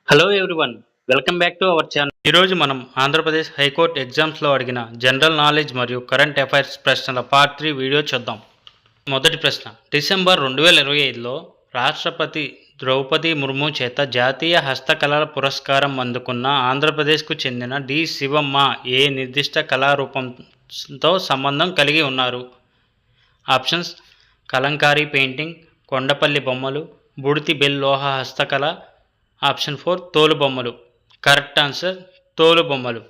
Hello everyone, welcome back to our channel. ఈరోజు మనం Andhra Pradesh high court ఎగ్జామ్స్లో అడిగిన జనరల్ నాలెడ్జ్ మరియు కరెంట్ అఫైర్స్ ప్రశ్నల పార్ట్ 3 వీడియో చూద్దాం. మొదటి ప్రశ్న, డిసెంబర్ 2025లో రాష్ట్రపతి ద్రౌపది ముర్ము చేత జాతీయ హస్తకళల పురస్కారం అందుకున్న ఆంధ్రప్రదేశ్కు చెందిన డి శివమ్మ ఏ నిర్దిష్ట కళారూపంతో సంబంధం కలిగి ఉన్నారు? ఆప్షన్స్: కలంకారీ పెయింటింగ్, కొండపల్లి బొమ్మలు, బుడితి బెల్ లోహ హస్తకళ. ఆప్షన్ 4 తోలుబొమ్మలు. కరెక్ట్ ఆన్సర్ తోలుబొమ్మలు.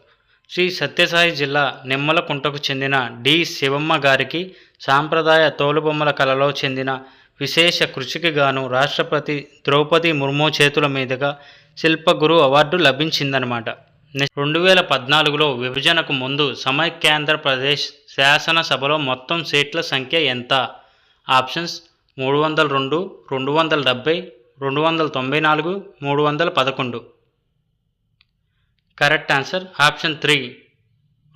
శ్రీ సత్యసాయి జిల్లా నిమ్మలకుంటకు చెందిన డి శివమ్మ గారికి సాంప్రదాయ తోలుబొమ్మల కళలో చెందిన విశేష కృషికి గాను రాష్ట్రపతి ద్రౌపది ముర్ము చేతుల మీదుగా శిల్పగురు అవార్డు లభించిందనమాట. 2014లో విభజనకు ముందు సమైక్యాంధ్రప్రదేశ్ శాసనసభలో మొత్తం సీట్ల సంఖ్య ఎంత? ఆప్షన్స్: 302, 270, 294, 311. Correct answer option 3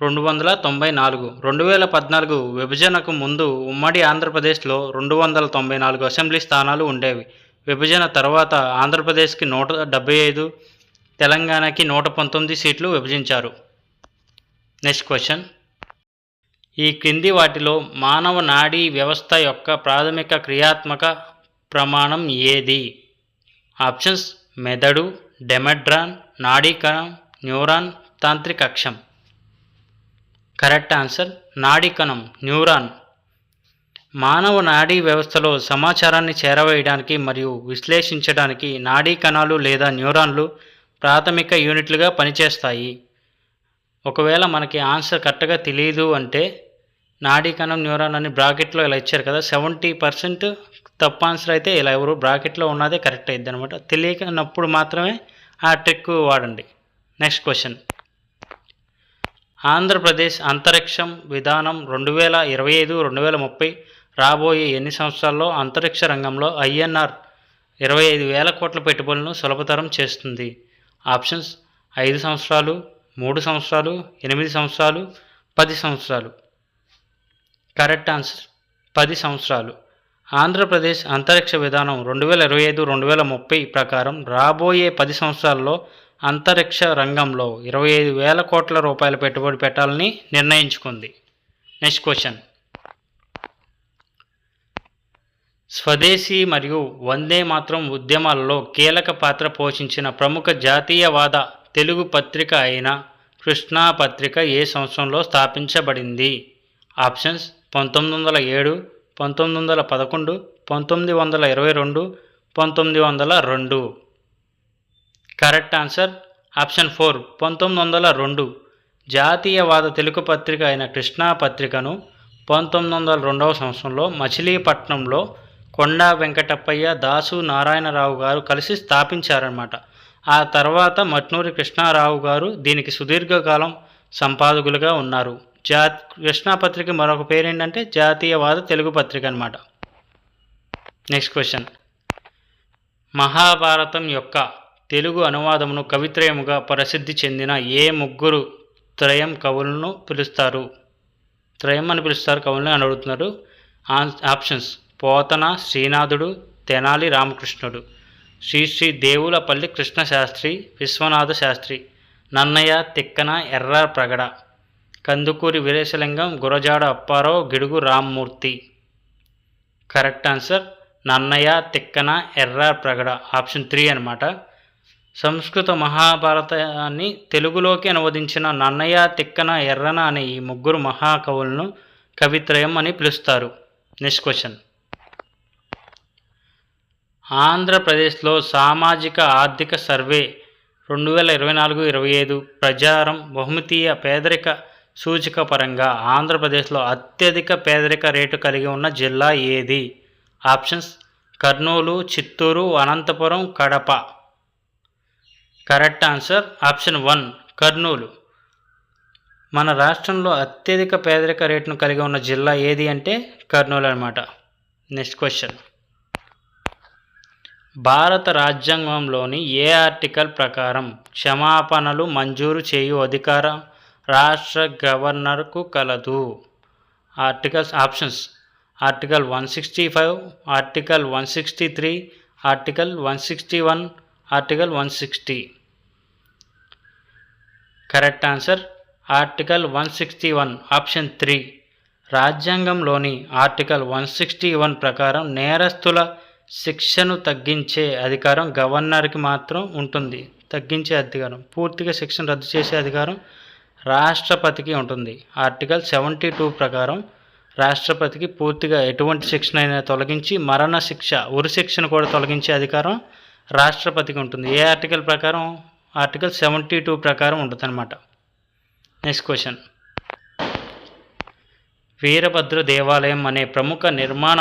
294. 2014 విభజనకు ముందు ఉమ్మడి ఆంధ్రప్రదేశ్లో 294 అసెంబ్లీ స్థానాలు ఉండేవి. విభజన తర్వాత ఆంధ్రప్రదేశ్కి 175, తెలంగాణకి 119 సీట్లు విభజించారు. నెక్స్ట్ క్వశ్చన్, ఈ క్రింది వాటిలో మానవ నాడీ వ్యవస్థ యొక్క ప్రాథమిక క్రియాత్మక ప్రమాణం ఏది? ఆప్షన్స్: మెదడు, డెమెడ్రాన్, నాడీకణం, న్యూరాన్, తాంత్రిక అక్షం. కరెక్ట్ ఆన్సర్ నాడీకణం, న్యూరాన్. మానవ నాడీ వ్యవస్థలో సమాచారాన్ని చేరవేయడానికి మరియు విశ్లేషించడానికి నాడీ కణాలు లేదా న్యూరాన్లు ప్రాథమిక యూనిట్లుగా పనిచేస్తాయి. ఒకవేళ మనకి ఆన్సర్ కరెక్ట్గా తెలియదు అంటే నాడీకణం, న్యూరాన్ అని బ్రాకెట్లో ఇలా ఇచ్చారు కదా, 70% తప్పు ఆన్సర్ అయితే ఇలా ఎవరు బ్రాకెట్లో ఉన్నదే కరెక్ట్ అయింది అనమాట. తెలియనప్పుడు మాత్రమే ఆ ట్రిక్ వాడండి. నెక్స్ట్ క్వశ్చన్, ఆంధ్రప్రదేశ్ అంతరిక్షం విధానం 2025-2030 రాబోయే ఎన్ని సంవత్సరాల్లో అంతరిక్ష రంగంలో INR 25,000 కోట్ల పెట్టుబడులను సులభతరం చేస్తుంది? ఆప్షన్స్: 5 సంవత్సరాలు, 3 సంవత్సరాలు, 8 సంవత్సరాలు, 10 సంవత్సరాలు. కరెక్ట్ ఆన్సర్ 10 సంవత్సరాలు. ఆంధ్రప్రదేశ్ అంతరిక్ష విధానం 2025-2030 ప్రకారం రాబోయే 10 సంవత్సరాల్లో అంతరిక్ష రంగంలో 25,000 కోట్ల రూపాయల పెట్టుబడి పెట్టాలని నిర్ణయించుకుంది. నెక్స్ట్ క్వశ్చన్, స్వదేశీ మరియు వందే మాతరం ఉద్యమాలలో కీలక పాత్ర పోషించిన ప్రముఖ జాతీయవాద తెలుగు పత్రిక అయిన కృష్ణా పత్రిక ఏ సంవత్సరంలో స్థాపించబడింది? ఆప్షన్స్: 1907, 1911, 1922, 1902. Correct answer option 4 1902. జాతీయవాద తెలుగు పత్రిక అయిన కృష్ణా పత్రికను 1902వ సంవత్సరంలో మచిలీపట్నంలో కొండా వెంకటప్పయ్య, దాసు నారాయణరావు గారు కలిసి స్థాపించారన్నమాట. ఆ తర్వాత మట్నూరి కృష్ణారావు గారు దీనికి సుదీర్ఘకాలం సంపాదకులుగా ఉన్నారు. కృష్ణా పత్రిక మరొక పేరు ఏంటంటే జాతీయవాద తెలుగు పత్రిక అన్నమాట. నెక్స్ట్ క్వశ్చన్, మహాభారతం యొక్క తెలుగు అనువాదమును కవిత్రయముగా ప్రసిద్ధి చెందిన ఏ ముగ్గురు త్రయం కవులను పిలుస్తారు? త్రయం అని పిలుస్తారు కవులను అని అడుగుతున్నారు. ఆప్షన్స్: పోతన శ్రీనాథుడు, తెనాలి రామకృష్ణుడు, శ్రీ దేవులపల్లి కృష్ణశాస్త్రి, విశ్వనాథ శాస్త్రి, నన్నయ్య తిక్కన ఎర్ర ప్రగడ, కందుకూరి వీరేశలింగం, గురజాడ అప్పారావు, గిడుగు రామ్మూర్తి. కరెక్ట్ ఆన్సర్ నన్నయ్య తిక్కన ఎర్ర ప్రగడ, ఆప్షన్ 3 అనమాట. సంస్కృత మహాభారతాన్ని తెలుగులోకి అనువదించిన నన్నయ్య తిక్కన ఎర్రన అనే ఈ ముగ్గురు మహాకవులను కవిత్రయం అని పిలుస్తారు. నెక్స్ట్ క్వశ్చన్, ఆంధ్రప్రదేశ్లో సామాజిక ఆర్థిక సర్వే 2024-25 ప్రచారం బహుమితీయ పేదరిక సూచిక పరంగా ఆంధ్రప్రదేశ్లో అత్యధిక పేదరిక రేటు కలిగి ఉన్న జిల్లా ఏది? Options: Kurnool, Chittoor, Anantapuram, Kadapa. Correct answer option 1 Kurnool. మన రాష్ట్రంలో అత్యధిక పేదరిక రేటును కలిగి ఉన్న జిల్లా ఏది అంటే కర్నూలు అనమాట. నెక్స్ట్ క్వశ్చన్, భారత రాజ్యాంగంలోని ఏ ఆర్టికల్ ప్రకారం క్షమాపణలు మంజూరు చేయు అధికారం రాష్ట్ర గవర్నర్కు కలదు? Options: article 165, article 163, article 161, article 160. Correct answer article 161 option 3. రాజ్యాంగంలోని ఆర్టికల్ 161 ప్రకారం నేరస్తుల శిక్షను తగ్గించే అధికారం గవర్నర్కి మాత్రం ఉంటుంది. తగ్గించే అధికారం, పూర్తిగా శిక్షను రద్దు చేసే అధికారం రాష్ట్రపతికి ఉంటుంది. ఆర్టికల్ 72 ప్రకారం రాష్ట్రపతికి పూర్తిగా ఎటువంటి శిక్షణ అయినా తొలగించి మరణ శిక్ష, ఉరి శిక్షను కూడా తొలగించే అధికారం రాష్ట్రపతికి ఉంటుంది. ఏ ఆర్టికల్ ప్రకారం? ఆర్టికల్ 72 ప్రకారం ఉంటుంది అన్నమాట. Next question. వీరభద్ర దేవాలయం అనే ప్రముఖ నిర్మాణ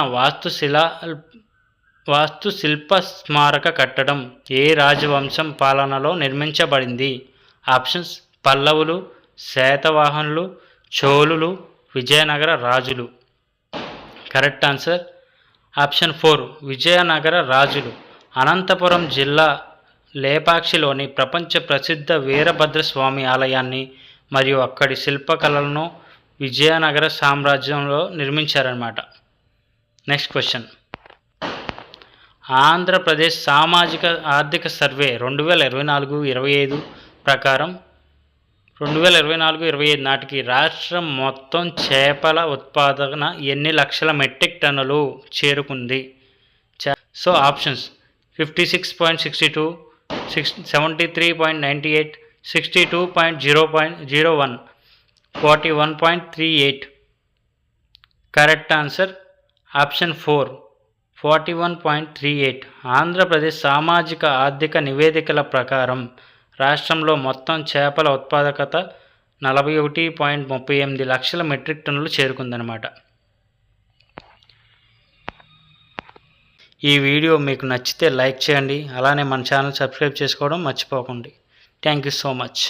వాస్తుశిల్ప స్మారక కట్టడం ఏ రాజవంశం పాలనలో నిర్మించబడింది? ఆప్షన్స్: పల్లవులు, శాతవాహనులు, చోళులు, విజయనగర రాజులు. కరెక్ట్ ఆన్సర్ ఆప్షన్ 4 విజయనగర రాజులు. అనంతపురం జిల్లా లేపాక్షిలోని ప్రపంచ ప్రసిద్ధ వీరభద్రస్వామి ఆలయాన్ని మరియు అక్కడి శిల్పకళలను విజయనగర సామ్రాజ్యంలో నిర్మించారన్నమాట. Next question. ఆంధ్రప్రదేశ్ సామాజిక ఆర్థిక సర్వే 2024-25 ప్రకారం 2024-25 నాటికి రాష్ట్రం మొత్తం చేపల ఉత్పాదన ఎన్ని లక్షల మెట్రిక్ టన్నులు చేరుకుంది? So options: 56.62, 73.98, 62.01, 41.38. Correct answer option 4 41.38. Andhra Pradesh సామాజిక ఆర్థిక నివేదికల ప్రకారం రాష్ట్రంలో మొత్తం చేపల ఉత్పాదకత 41.38 లక్షల మెట్రిక్ టన్నులు చేరుకుందనమాట. ఈ వీడియో మీకు నచ్చితే లైక్ చేయండి, అలానే మన ఛానల్ సబ్స్క్రైబ్ చేసుకోవడం మర్చిపోకండి. Thank you so much.